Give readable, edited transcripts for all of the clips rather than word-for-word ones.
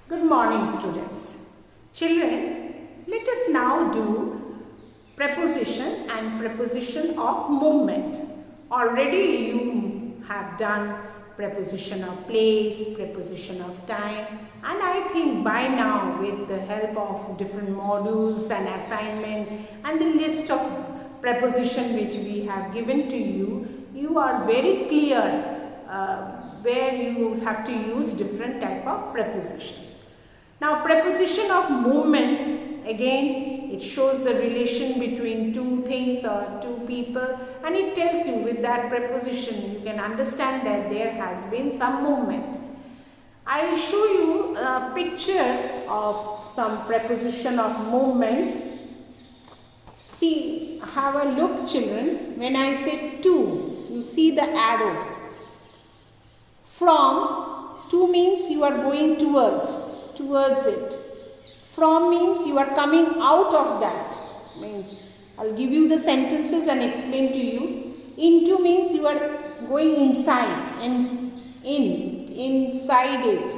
Good morning, students. Children, let us now do preposition and preposition of movement. Already you have done preposition of place, preposition of time, and I think by now with the help of different modules and assignment and the list of preposition which we have given to you, you are very clear where you have to use different type of prepositions. Now preposition of movement, again it shows the relation between two things or two people, and it tells you with that preposition you can understand that there has been some movement. I will show you a picture of some preposition of movement. See, have a look children. When I say to, you see the arrow. From, to means you are going towards it. From means you are coming out of that. Means I'll give you the sentences and explain to you. Into means you are going inside and inside it.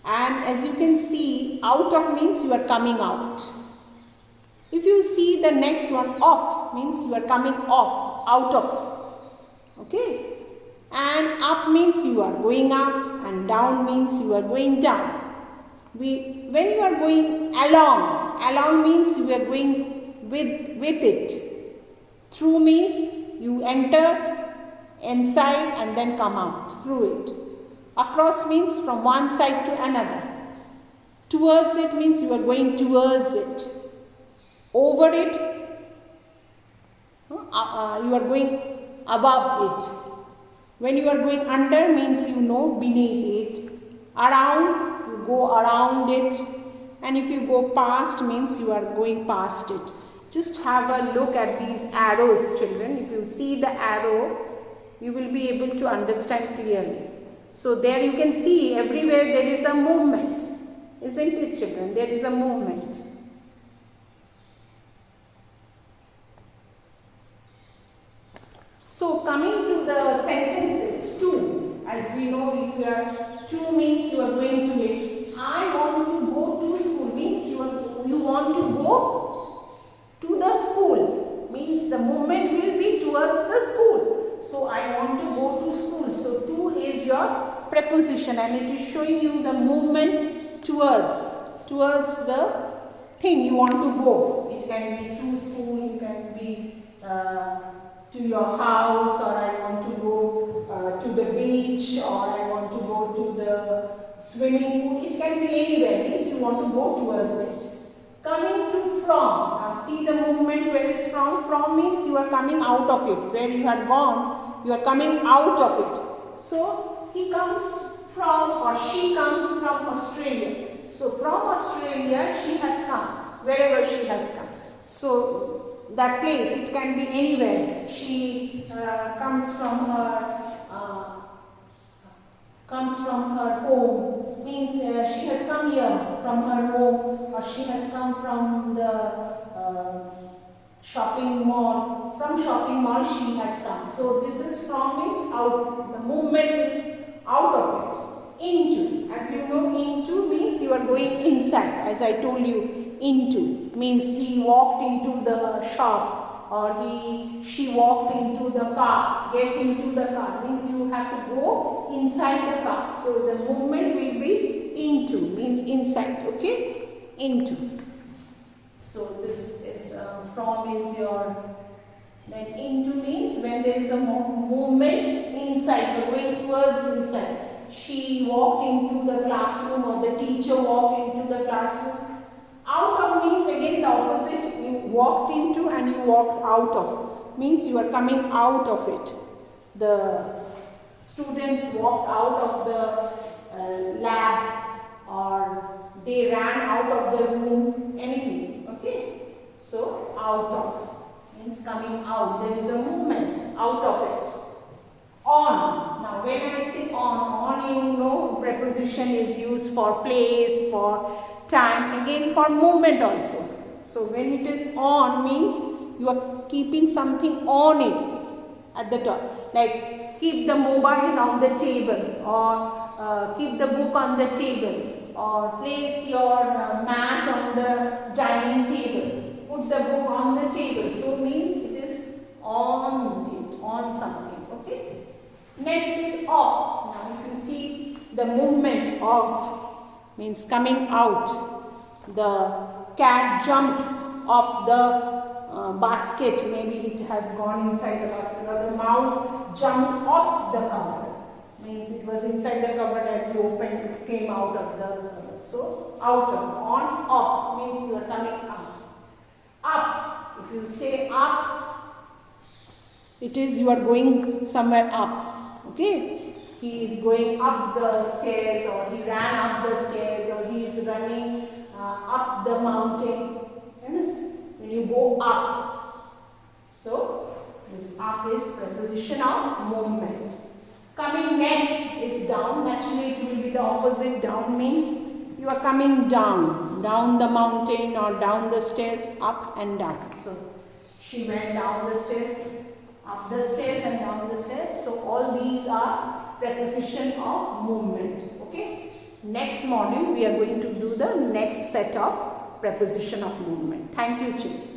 And as you can see, out of means you are coming out. If you see the next one, off means you are coming off, out of. Okay. And up means you are going up, and down means you are going down. When you are going along means you are going with it. Through means you enter inside and then come out through it. Across means from one side to another. Towards it means you are going towards it. Over it, you are going above it. When you are going under means you know beneath it. Around, you go around it. And if you go past means you are going past it. Just have a look at these arrows children. If you see the arrow, you will be able to understand clearly. So there you can see everywhere there is a movement. Isn't it children? There is a movement. So coming to the sentences, to, as we know, if you are to means you are going to it. I want to go to school means you want to go to the school, means the movement will be towards the school. So I want to go to school. So to is your preposition and it is showing you the movement towards the thing you want to go. It can be to school, it can be to your house, or I want to go to the beach, or I want to go to the swimming pool. It can be anywhere, means you want to go towards it. Coming to from. Now see the movement where is from. From means you are coming out of it. Where you had gone, you are coming out of it. So he comes from or she comes from Australia. So from Australia she has come, wherever she has come. So that place, it can be anywhere. She comes from her home, means she has come here from her home, or she has come from the shopping mall. From shopping mall she has come. So this is from means out. The movement is out of it. Into, as you know, into means you are going inside. As I told you, into means he walked into the shop, or she walked into the car. Get into the car means you have to go inside the car. So the movement will be into, means inside. Okay, into. So this is from is your. Then into means when there is a movement inside, you're going towards inside. She walked into the classroom, or the teacher walked into the classroom. Out of means again the opposite. You walked into and you walked out of. Means you are coming out of it. The students walked out of the lab, or they ran out of the room. Anything. Okay. So out of means coming out. There is a movement out of it. On. Now when I say on you know preposition is used for place, for time, again for movement also. So when it is on means you are keeping something on it at the top. Like keep the mobile on the table, or keep the book on the table. or place your mat on the dining table. Put the book on the table. So means it is on it, on something. Okay. Next is off. Now if you see the movement off means coming out. The cat jumped off the basket. Maybe it has gone inside the basket, or the mouse jumped off the cupboard. Means it was inside the cupboard, as you opened it came out of the cupboard. So out of, on, off means you are coming up. Up, if you say up, it is you are going somewhere up. Okay, he is going up the stairs, or he ran up the stairs, or he is running up the mountain. Understand? When you go up. So this up is preposition of movement. Coming next is down. Naturally it will be the opposite. Down means you are coming down. Down the mountain or down the stairs, up and down. So she went down the stairs, up the stairs and down the stairs. So all these are preposition of movement. Okay. Next module we are going to do the next set of preposition of movement. Thank you, children.